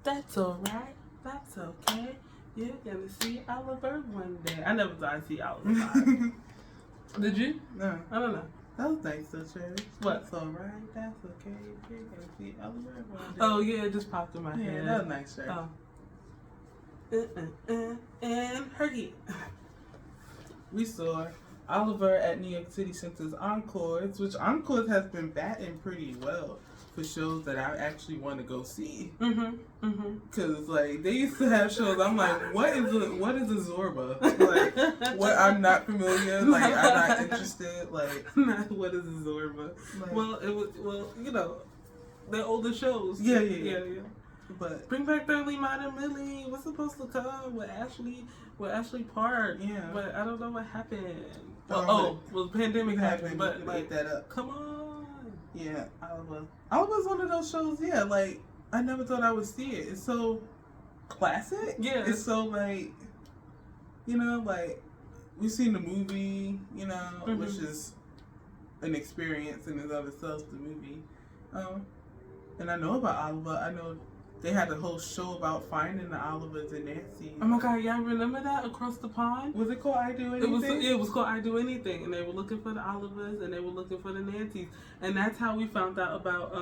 That's alright. That's okay. You're gonna see Oliver one day. I never thought I'd see Oliver live. Did you? No. I don't know. That was nice though, Cherry. What? That's alright. That's okay. You're gonna see Oliver one day. Oh yeah, it just popped in my head. Yeah, that was nice, Cherry. And Herky. We saw Oliver at New York City Center's Encores, which Encores has been batting pretty well for shows that I actually want to go see. Cause like they used to have shows. I'm like, what is a Zorba? Like, what? I'm not familiar. Like, I'm not interested. Like, What is a Zorba? Like, Well, you know, the older shows. Yeah. But bring back 30 Modern Millie. What's supposed to come with Ashley Park? Yeah. But I don't know what happened. Well, the pandemic happened. But like that up. Come on. Yeah, Oliver's one of those shows. Yeah, like I never thought I would see it. It's so classic. Yeah. It's so like, you know, like we've seen the movie, you know, which is an experience in and of itself. The movie, and I know about Oliver. I know they had a whole show about finding the Olivers and Nancy. Oh my God, y'all remember that Across the Pond? Was it called I Do Anything? It was called I Do Anything, and they were looking for the Olivers and they were looking for the Nancys, and that's how we found out about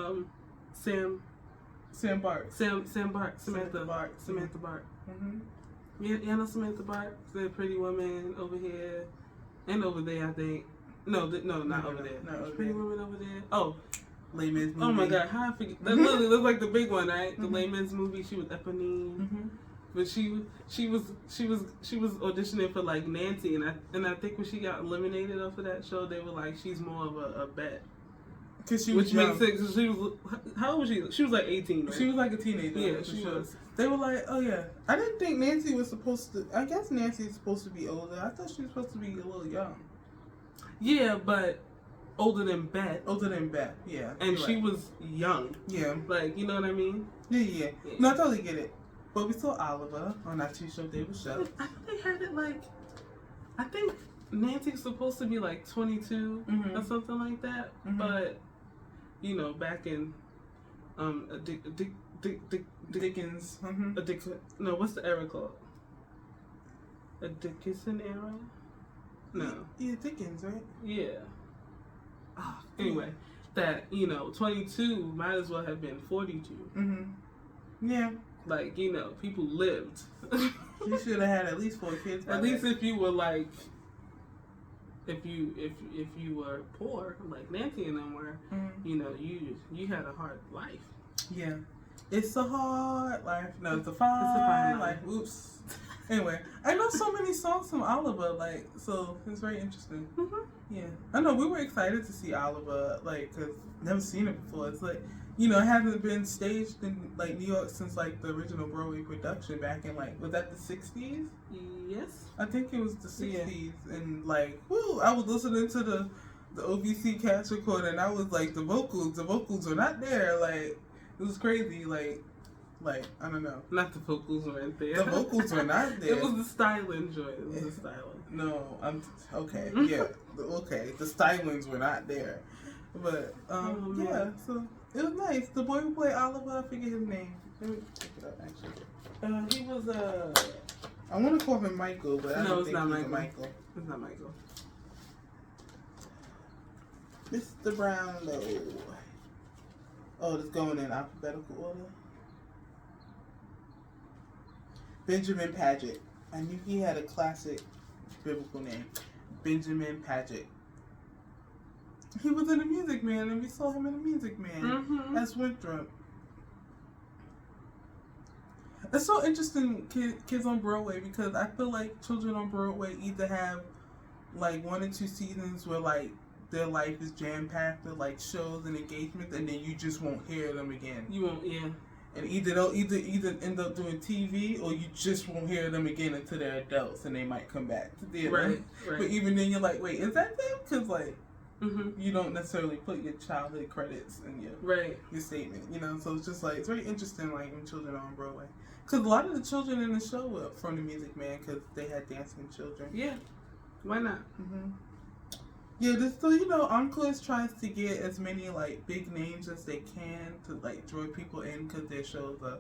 Samantha Bart. Yeah, you know Samantha Bart, the pretty woman over here and over there. I think not over there. No, pretty woman over there. Oh. Les Mis movie. Oh my God, how I forget? That literally looks like the big one, right? The Les Mis movie. She was Eponine, but she was auditioning for like Nancy, and I think when she got eliminated off of that show, they were like, she's more of a bet. Cause she was young. Makes sense. Cause she was, how old was she? She was like 18, right? She was like a teenager. Yeah, she was. They were like, oh yeah. I didn't think Nancy was supposed to. I guess Nancy's supposed to be older. I thought she was supposed to be a little young. Yeah, but. Older than Beth, yeah. And she was young. Yeah. Like, you know what I mean? Yeah. No, I totally get it. But we saw Oliver on that two show David show. I think they had it like, I think Nancy's supposed to be like 22 or something like that. But, you know, back in Dickens. No, what's the era called? A Dickinson era? No. Yeah, Dickens, right? Yeah. Anyway, that, you know, 22 might as well have been 42. Yeah. Like, you know, people lived. You should have had at least 4 kids. At least if you were like, if you were poor, like Nancy and them were, you know, you had a hard life. Yeah. It's a hard life. No, it's a fine life. Oops. Anyway, I know so many songs from Oliver, like, so it's very interesting. Yeah. I know, we were excited to see Oliver, like, because never seen it before. It's like, you know, it hasn't been staged in, like, New York since, like, the original Broadway production back in, like, was that the 60s? Yes. I think it was the 60s, and, like, woo, I was listening to the OVC cast recorder, and I was like, the vocals were not there, like, it was crazy, like, I don't know. Not the vocals weren't there. The vocals were not there. It was the styling, Joy. It was the styling. No, okay. Yeah, okay. The stylings were not there, but yeah. So it was nice. The boy who played Oliver, I forget his name. Let me check it out. Actually, he was I want to call him Michael, but I don't think he's Michael. It's not Michael. Mr. Brownlow. Oh, it's going in alphabetical order. Benjamin Paget. I knew he had a classic biblical name. Benjamin Paget. He was in The Music Man, and we saw him in The Music Man as Winthrop. It's so interesting, kids on Broadway, because I feel like children on Broadway either have like 1 or 2 seasons where like their life is jam-packed with like shows and engagements, and then you just won't hear them again. You won't, yeah. And either they'll either end up doing TV, or you just won't hear them again until they're adults, and they might come back to theater. Right. But even then, you're like, wait, is that them? Because like, you don't necessarily put your childhood credits in your statement, you know. So it's just like, it's very interesting, like when children are on Broadway, because a lot of the children in the show were from The Music Man, because they had dancing children. Yeah. Why not? Yeah, so you know, Encores tries to get as many like big names as they can to like draw people in, because their shows are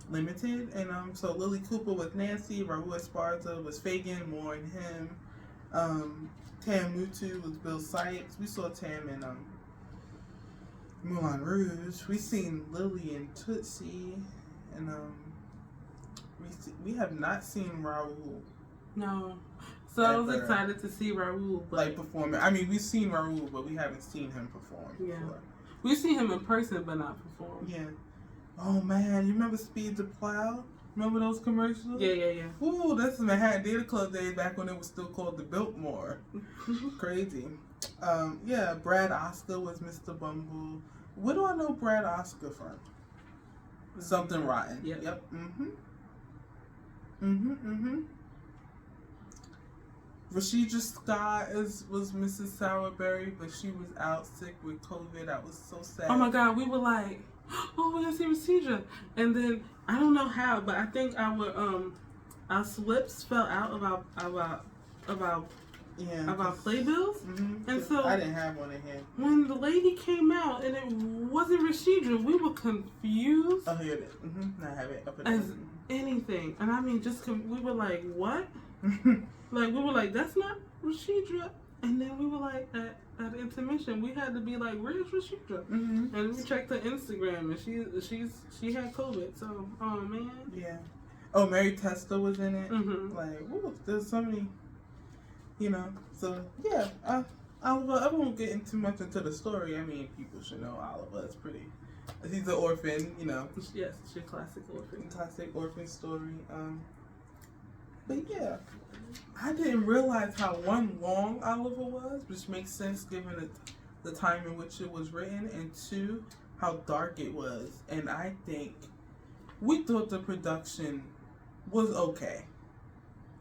limited. And so Lily Cooper was Nancy, Raul Esparza was Fagin, Moore and him. Tam Mutu was Bill Sykes. We saw Tam in Moulin Rouge. We seen Lily in Tootsie, and we have not seen Raul. No. So I was excited to see Raul, but like performing. I mean, we've seen Raul, but we haven't seen him perform before. We've seen him in person, but not perform. Yeah. Oh man, you remember Speed to Plow? Remember those commercials? Yeah. Ooh, that's Manhattan Theater Club days back when it was still called the Biltmore. Crazy. Yeah, Brad Oscar was Mr. Bumble. Where do I know Brad Oscar from? Something Rotten. Yep. Rashida Scott was Mrs. Sowerberry, but she was out sick with COVID. I was so sad. Oh my God, we were like, oh, we're gonna see Rashida, and then I don't know how, but I think our slips fell out of our playbills, and so I didn't have one in here. When the lady came out and it wasn't Rashida, we were confused. Oh, here it is. I have it up as anything, and I mean, we were like, what? Like, we were like, that's not Rashida. And then we were like, at intermission, we had to be like, where's Rashida? And we checked her Instagram, and she had COVID. So, oh man. Yeah. Oh, Mary Testa was in it. Like, woo, there's so many, you know. So yeah, Oliver. I won't get too much into the story. I mean, people should know Oliver. It's pretty. He's an orphan, you know. Yes, it's your classic orphan. Classic orphan story. But yeah, I didn't realize how long Oliver was, which makes sense given the time in which it was written, and two, how dark it was. And I think we thought the production was okay.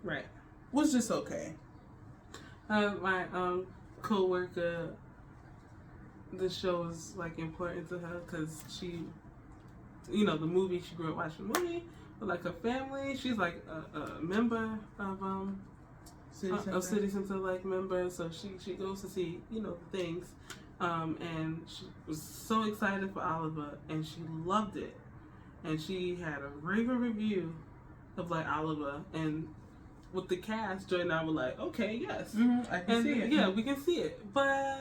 Right. Was just okay. My co-worker, the show was like important to her because she, you know, the movie, she grew up watching the movie. But like her family, she's like a member of City Center like member, so she goes to see, you know, things, and she was so excited for Oliver, and she loved it, and she had a raving review of like Oliver, and with the cast, Joy and I were like, okay, yes, I can see it. Yeah, we can see it, but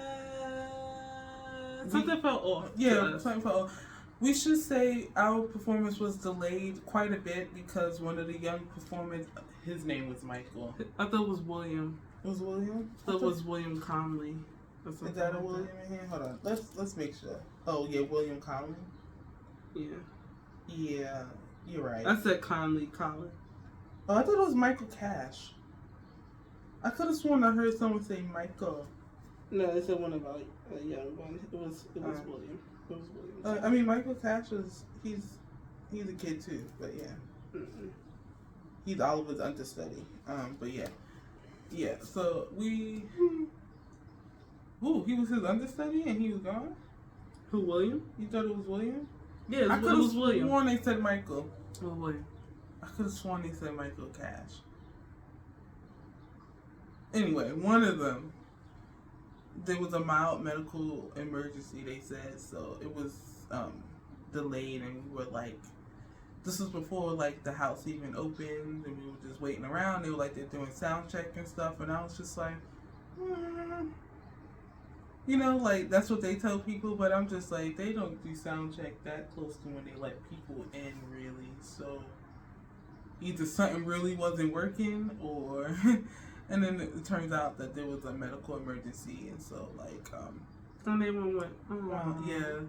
something felt off. Yeah, something felt off. We should say our performance was delayed quite a bit because one of the young performers, his name was Michael. I thought it was William. It was William? I thought it was William Conley. Is that a William in here? Hold on. Let's make sure. Oh yeah, William Conley? Yeah. Yeah, you're right. I said Conley, Colin. Oh, I thought it was Michael Cash. I could have sworn I heard someone say Michael. No, they said one about a young one. It was William. It was William. I mean, Michael Cash he's a kid too, but yeah. He's Oliver's understudy. But yeah. So we. Ooh, he was his understudy and he was gone. Who, William? You thought it was William? Yeah, it was William. I could have sworn they said Michael. Oh, William. I could have sworn they said Michael Cash. Anyway, one of them. There was a mild medical emergency, they said, so it was delayed, and we were like, this was before like the house even opened, and we were just waiting around. They were like, they're doing sound check and stuff, and I was just like, you know, like that's what they tell people, but I'm just like, they don't do sound check that close to when they let people in, really. So either something really wasn't working, or and then it turns out that there was a medical emergency, and so like and everyone went, yeah,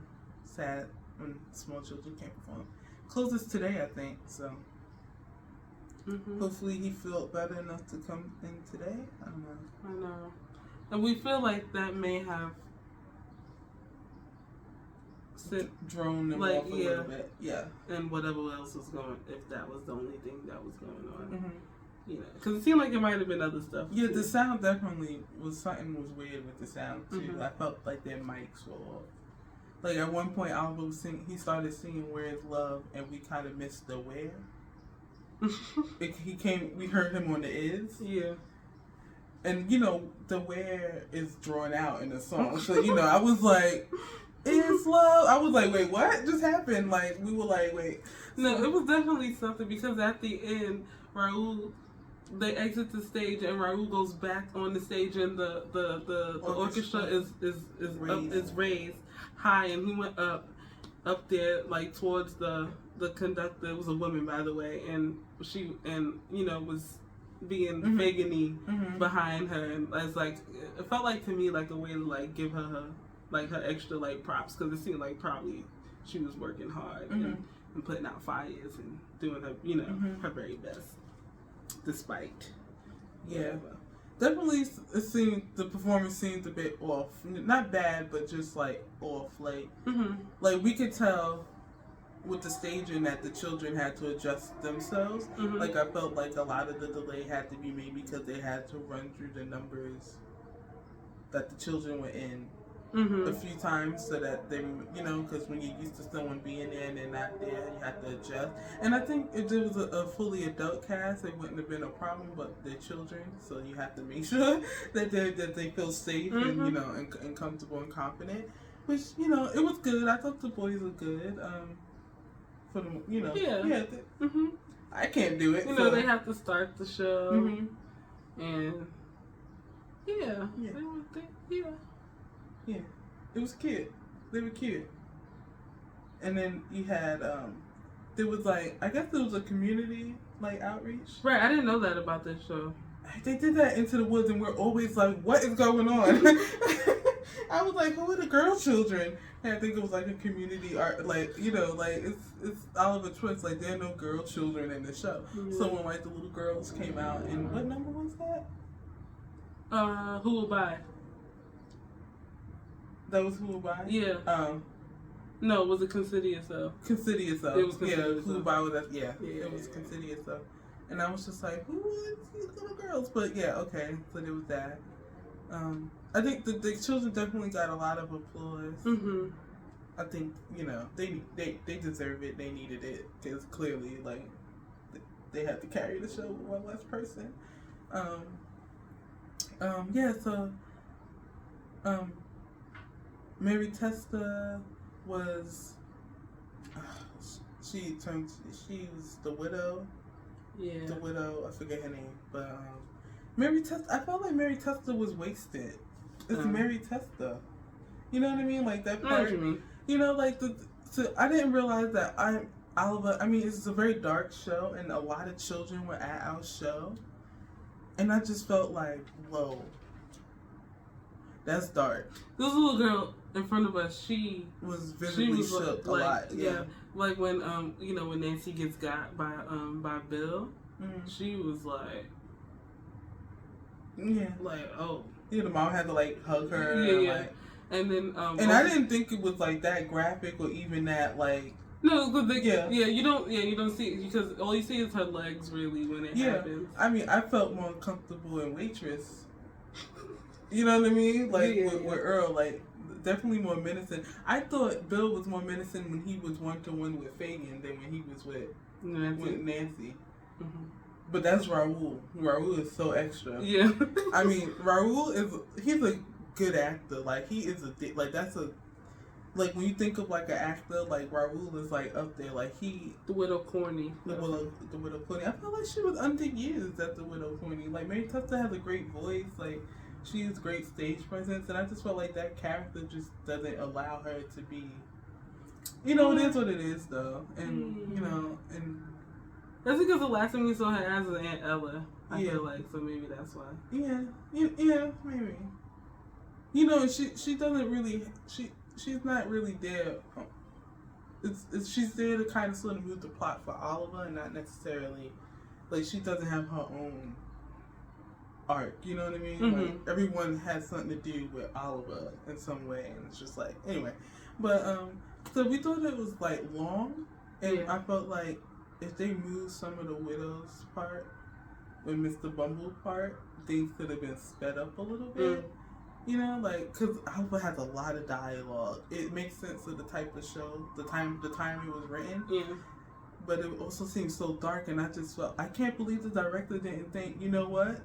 sad when small children can't perform. Closes today, I think. So hopefully he felt better enough to come in today. I don't know. I know, and we feel like that may have drone them off a little bit. Yeah, and whatever else was going, if that was the only thing that was going on. You know, because it seemed like it might have been other stuff. Yeah, the sound definitely was something was weird with the sound too. I felt like their mics were off. Like at one point, Oliver was he started singing "Where's Love," and we kind of missed the where. We heard him on the is. Yeah. And you know the where is drawn out in the song, so you know I was like, is love. I was like, wait, what just happened? Like, we were like, wait. No, it was definitely something because at the end, Raul, they exit the stage and Raul goes back on the stage and the orchestra is raised high, and he went up there like towards the conductor. It was a woman, by the way, and she was being Fagany behind her, and it's like it felt like to me like a way to like give her like her extra like props, because it seemed like probably she was working hard and putting out fires and doing her her very best, despite definitely it seemed the performance seemed a bit off, not bad but just like off, like like we could tell with the staging that the children had to adjust themselves. Like I felt like a lot of the delay had to be maybe because they had to run through the numbers that the children were in a few times, so that they, because when you're used to someone being there and they're not there, you have to adjust. And I think if there was a fully adult cast, it wouldn't have been a problem, but they're children, so you have to make sure that they feel safe and and comfortable and confident. Which it was good. I thought the boys were good. For the I can't do it. They have to start the show, and it was cute. They were cute. And then you had there was like, I guess there was a community like outreach. Right, I didn't know that about this show. They did that Into the Woods, and we're always like, what is going on? I was like, who are the girl children? And I think it was like a community art, like, like it's Oliver Twist, like there are no girl children in the show. So when like the little girls came out, and what number was that? Who Will Buy? That was Who Will Buy? Yeah. No, was it Consider Yourself? Consider Yourself. It was Consider Yourself. Who Will Buy was that? Yeah, it was Consider Yourself. And I was just like, who is these little girls? But yeah, okay, so there was that. I think the children definitely got a lot of applause. I think they deserve it. They needed it because clearly, like, they had to carry the show with one less person. Mary Testa was she was the widow. Yeah. The widow, I forget her name, but Mary Testa. I felt like Mary Testa was wasted. It's Mary Testa. You know what I mean? Like that part. I know what you mean. Like I didn't realize that Oliver. I mean, it's a very dark show, and a lot of children were at our show, and I just felt like, whoa, that's dark. This little girl in front of us, she was visibly shook a lot. Yeah. Like when when Nancy gets got by Bill, she was like, like, oh. The mom had to like hug her. Yeah. Like, and then and I didn't think it was like that graphic or even that like. No, because you don't see it because all you see is her legs really when it happens. I mean, I felt more comfortable in Waitress. You know what I mean? Like with Earl, like definitely more menacing. I thought Bill was more menacing when he was 1-to-1 with Fagin than when he was with Nancy. But that's Raul. Raul is so extra. Yeah. I mean, he's a good actor. Like he is like when you think of like an actor, like Raul is like up there. Like the Widow Corny. The Widow Corny. I felt like she was underused at the Widow Corny. Like Mary Testa has a great voice. Like she has great stage presence, and I just felt like that character just doesn't allow her to be. It is what it is, though, and and. That's because the last time we saw her as was Aunt Ella. I feel like, so maybe that's why. Yeah, maybe. And she doesn't really she's not really there. She's there to kind of sort of move the plot for Oliver, and not necessarily like she doesn't have her own arc. You know what I mean? Like everyone has something to do with Oliver in some way, and it's just like anyway. But so we thought it was like long, and I felt like. If they moved some of the widow's part, with Mr. Bumble part, things could have been sped up a little bit. Because Alpha has a lot of dialogue. It makes sense of the type of show, the time it was written. Yeah. But it also seems so dark, and I just felt, I can't believe the director didn't think, you know what?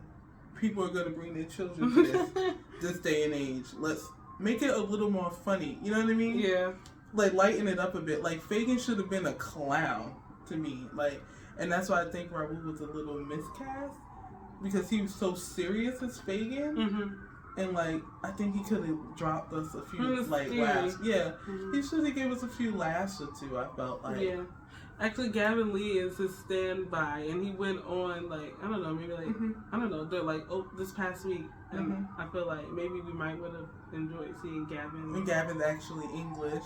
People are going to bring their children to this day and age. Let's make it a little more funny. You know what I mean? Yeah. Like, lighten it up a bit. Like, Fagin should have been a clown to me. Like, and that's why I think Raul was a little miscast. Because he was so serious as Fagin. Mm-hmm. And, like, I think he could have dropped us a few, like, scary. laughs. Yeah. Mm-hmm. He should have given us a few laughs or two, I felt like. Yeah. Actually, Gavin Lee is his standby, and he went on, like, I don't know, maybe, like, I don't know, they're like, this past week, and I feel like maybe we might would have enjoyed seeing Gavin. And Gavin's actually English,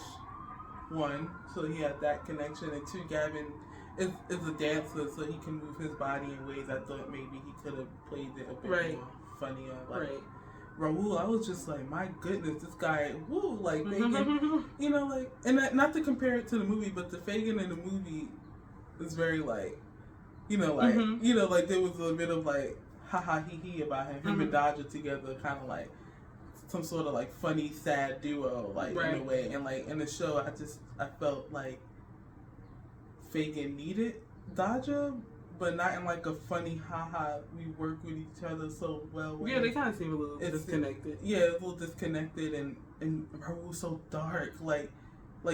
one, so he had that connection, and two, Gavin is a dancer, so he can move his body in ways I thought maybe he could have played it a bit more funnier. Like, Raul, I was just like, my goodness, this guy, woo, like, Fagin, you know, like, and not to compare it to the movie, but the Fagin in the movie is very, like, you know, like, you know, like, there was a bit of, like, ha-ha, hee-hee about him and Dodger together, kind of, like, some sort of, like, funny, sad duo, like, in a way, and, like, in the show, I felt like Fagin needed Dodger, but not in like a funny haha. We work with each other so well. Yeah, they kind of seem a little disconnected. Yeah, a little disconnected, and her was so dark. Like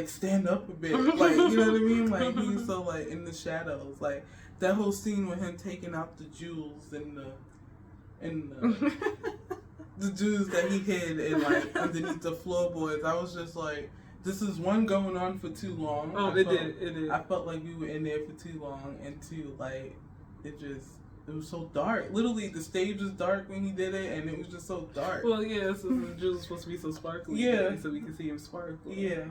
stand up a bit. Like, you know what I mean? Like, he's so like in the shadows. Like that whole scene with him taking out the jewels and the the jewels that he hid and like underneath the floorboards. I was just like, this is one going on for too long. It did. I felt like we were in there for too long, and two, like, it was so dark. Literally, the stage was dark when he did it, and it was just so dark. Well, yeah, so the jewels was supposed to be so sparkly. Yeah. So we could see him sparkle. Yeah,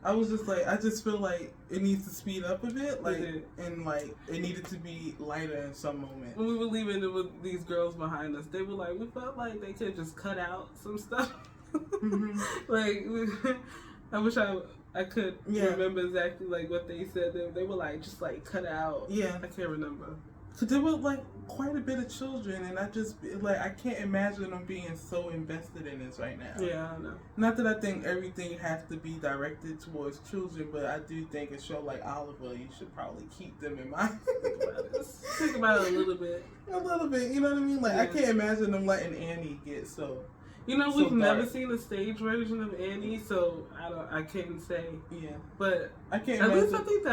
I was just like, I just feel like it needs to speed up a bit, like, and like, it needed to be lighter in some moments. When we were leaving with these girls behind us, they were like, we felt like they could just cut out some stuff. Like, I wish I could remember exactly like what they said. They were like, just like cut out. Yeah, I can't remember. Cause there were like quite a bit of children, and I can't imagine them being so invested in this right now. Yeah, I know. Not that I think everything has to be directed towards children, but I do think a show like Oliver, you should probably keep them in mind. Think about it a little bit. A little bit, you know what I mean? Like, I can't imagine them letting Annie get so. You know, we've never seen a stage version of Annie, so I can't say. Yeah. But I can't at imagine. least I think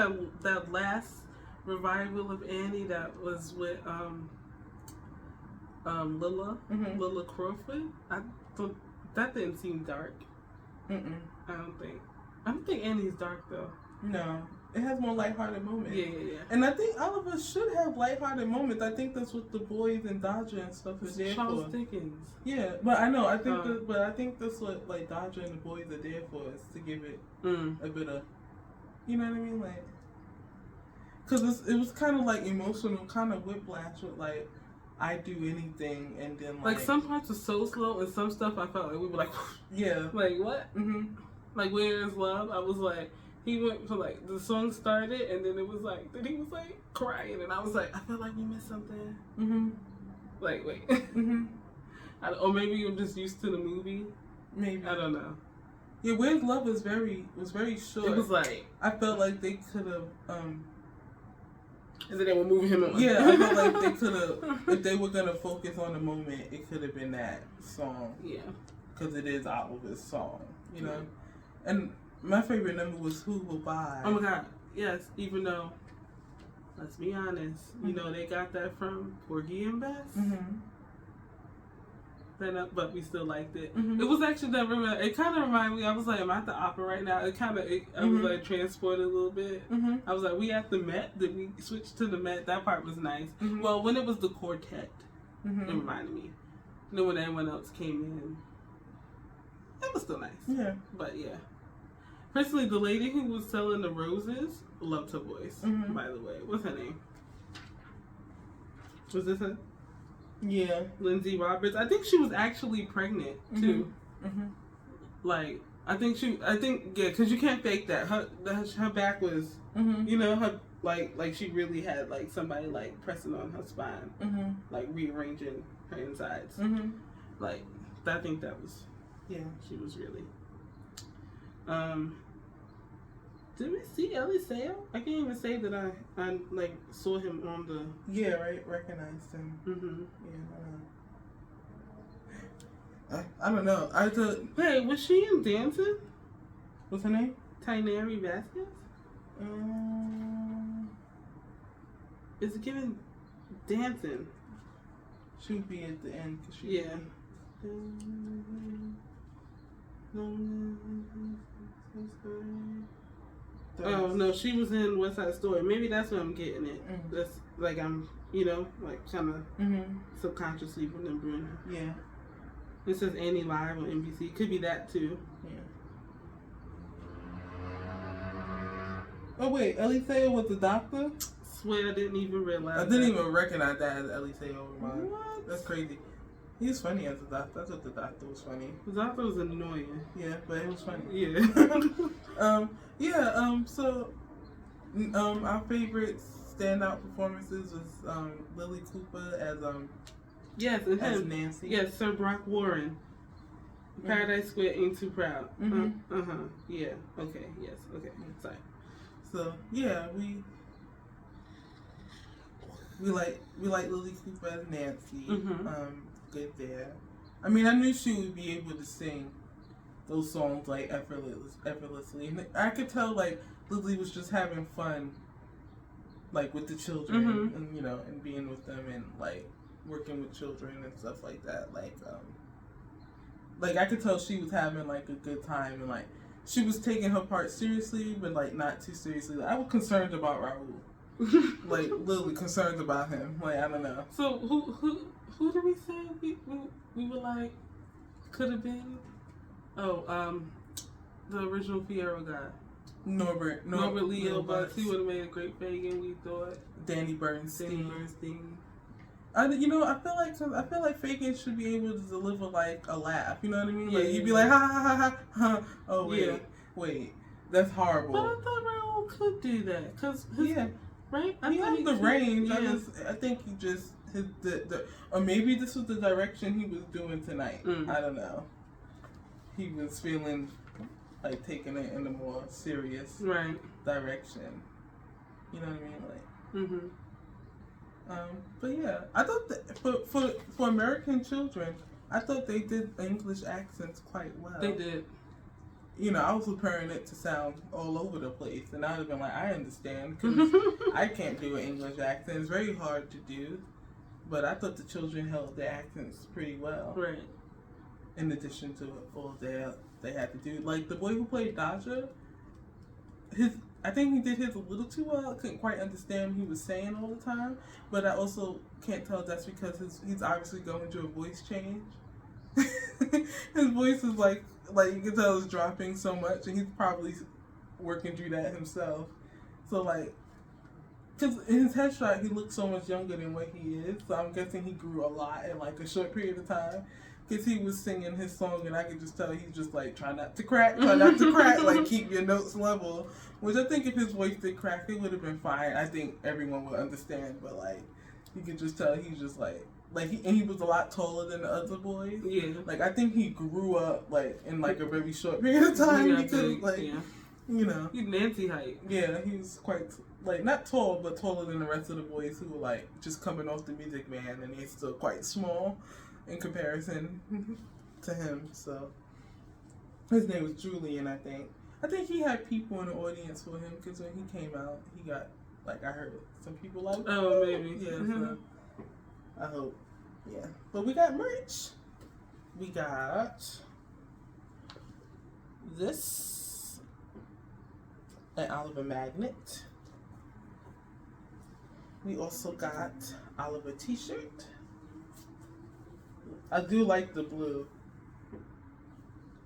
that last revival of Annie that was with Lilla Crawford, that didn't seem dark. I don't think Annie's dark though. No. It has more lighthearted moments. Yeah. And I think Oliver should have lighthearted moments. I think that's what the boys and Dodger and stuff is there Charles for. Dickens. Yeah, but I know. I think that's what like Dodger and the boys are there for, is to give it a bit of, you know what I mean, like, because it was kind of like emotional, kind of whiplash with like, I do anything, and then like some parts are so slow, and some stuff I felt like we were like, like what? Like, Where Is Love? I was like. He went for like the song started, and then it was like, then he was like crying, and I was like, I feel like we missed something. Like, wait, or maybe you're just used to the movie. Maybe, I don't know. Yeah, Where's Love was very short. It was like, I felt like they could have. And then they were moving him on. Yeah, I felt like they could have. If they were gonna focus on the moment, it could have been that song. Yeah, because it is Oliver's song, you know, and. My favorite number was Who Will Buy. Oh my God, yes, even though, let's be honest, you know, they got that from Porgy and Bess. But we still liked it. It was actually it kind of reminded me, I was like, am I at the opera right now? I was like transported a little bit. I was like, we at the Met? Did we switch to the Met? That part was nice. Well, when it was the quartet, it reminded me. And then when everyone else came in, it was still nice. Yeah. But yeah. Personally, the lady who was selling the roses, loved her voice, by the way. What's her name? Was this her? Yeah. Lindsay Roberts. I think she was actually pregnant, too. Like, because you can't fake that. Her back was, you know, her, like she really had, like, somebody, like, pressing on her spine, like, rearranging her insides. Like, I think that was, she was really... did we see Ellie Sayle? I can't even say that I like saw him on the. Yeah, right. Recognized him. I don't know. Wait, was she in Dancing? What's her name? Tainari Vasquez? Is it given Dancing? She would be at the end. Cause she Yeah. Oh no, she was in West Side Story. Maybe that's what I'm getting it. Mm-hmm. That's like I'm, like kind of subconsciously remembering. Yeah. It says Annie Live on NBC. Could be that too. Yeah. Oh wait, Eliseo was the doctor? Swear I didn't even realize. I didn't even recognize that as Eliseo. What? That's crazy. He was funny as a doctor. I thought the doctor was funny. The doctor was annoying. Yeah, but it was funny. Yeah. So our favorite standout performances was Lily Cooper as yes, and as him. Nancy. Yes, Sir Brock Warren. Paradise Square Ain't Too Proud. Mm-hmm. Yeah. Okay. Yes. Okay. Sorry. So yeah, we like Lily Cooper as Nancy. Good there. I mean, I knew she would be able to sing those songs like effortlessly. And I could tell like Lily was just having fun, like with the children, and and being with them and like working with children and stuff like that. Like I could tell she was having like a good time and like she was taking her part seriously, but like not too seriously. I was concerned about Raul. Like literally concerned about him. Like I don't know. So who did we say we were like could have been? Oh, the original Fierro guy. Norbert Leo Butts. He would have made a great Fagin. We thought. Danny Bernstein. I I feel like Fagin should be able to deliver like a laugh. You know what I mean? Like you'd be like ha ha ha ha ha. Oh wait, that's horrible. But I thought Raul could do that because right. He has the range. Yeah. I think he just or maybe this was the direction he was doing tonight. I don't know. He was feeling like taking it in a more serious direction. You know what I mean? Like, but yeah, I thought that for American children, I thought they did English accents quite well. They did. I was preparing it to sound all over the place, and I'd have been like, I understand, because I can't do an English accent. It's very hard to do, but I thought the children held their accents pretty well. Right. In addition to all they had to do. Like, the boy who played Daja, I think he did his a little too well. I couldn't quite understand what he was saying all the time, but I also can't tell if that's because he's obviously going through a voice change. His voice is like you can tell it's dropping so much, and he's probably working through that himself. So like, because in his headshot he looks so much younger than what he is. So I'm guessing he grew a lot in like a short period of time. Because he was singing his song, and I could just tell he's just like, try not to crack, like keep your notes level. Which I think if his voice did crack, it would have been fine. I think everyone would understand, but like, you could just tell he's just like he was a lot taller than the other boys. Yeah. Like, I think he grew up like in like a very short period of time because he's Nancy height. Yeah, he's quite like not tall, but taller than the rest of the boys who were like just coming off the Music Man, and he's still quite small in comparison to him. So his name was Julian, I think. I think he had people in the audience for him because when he came out, he got like I heard some people like maybe so I hope But we got merch. We got this an Oliver magnet. We also got Oliver t-shirt. I do like the blue.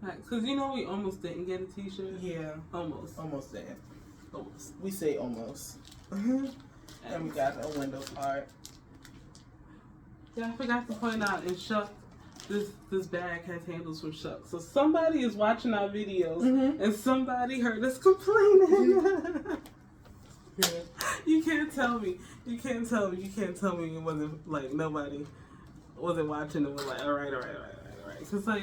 Because we almost didn't get a t-shirt. Yeah. Almost didn't. Almost. We say almost. And we got a window card. Yeah, I forgot to point out, in Shuck, this bag has handles from Shuck. So somebody is watching our videos, and somebody heard us complaining. You can't tell me it wasn't like nobody wasn't watching and was like, all right. Because like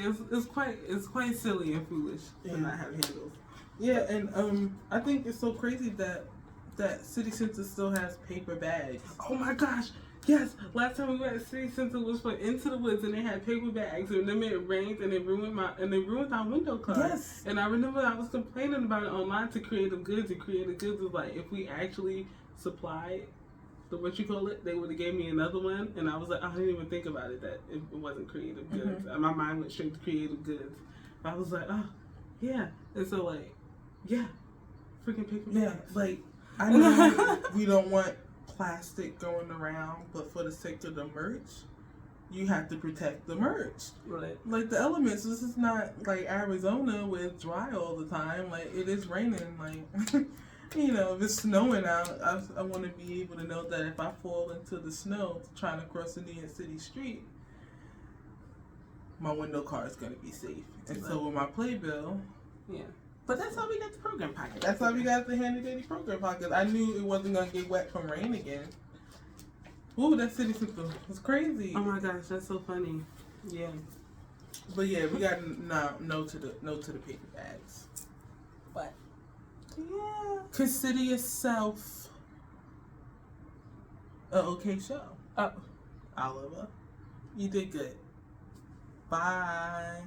it's quite silly and foolish to not have handles. Yeah, and I think it's so crazy that City Center still has paper bags. Oh my gosh, Yes, last time we went to City Center was for Into the Woods, and they had paper bags, and then it rained, and it ruined our window card. Yes. And I remember I was complaining about it online to Creative Goods, and Creative Goods was like, if we actually supplied they would have gave me another one, and I was like, I didn't even think about it that it wasn't Creative Goods. My mind went straight to Creative Goods. I was like, oh, yeah. And so like, yeah, freaking paper bags. Yeah, like I know we don't want plastic going around, but for the sake of the merch, you have to protect the merch. Right. Like the elements, this is not like Arizona where it's dry all the time. Like it is raining. Like you know, if it's snowing out, I want to be able to know that if I fall into the snow trying to cross a New York City street, my window car is going to be safe. And so with my playbill, yeah. But that's how we got the program pocket. That's how we got the Handy Dandy program pocket. I knew it wasn't going to get wet from rain again. Ooh, that City Center was crazy. Oh my gosh, that's so funny. Yeah. But yeah, we got no to the paper bags. But yeah, consider yourself an okay show. Oh, Oliver, you did good. Bye.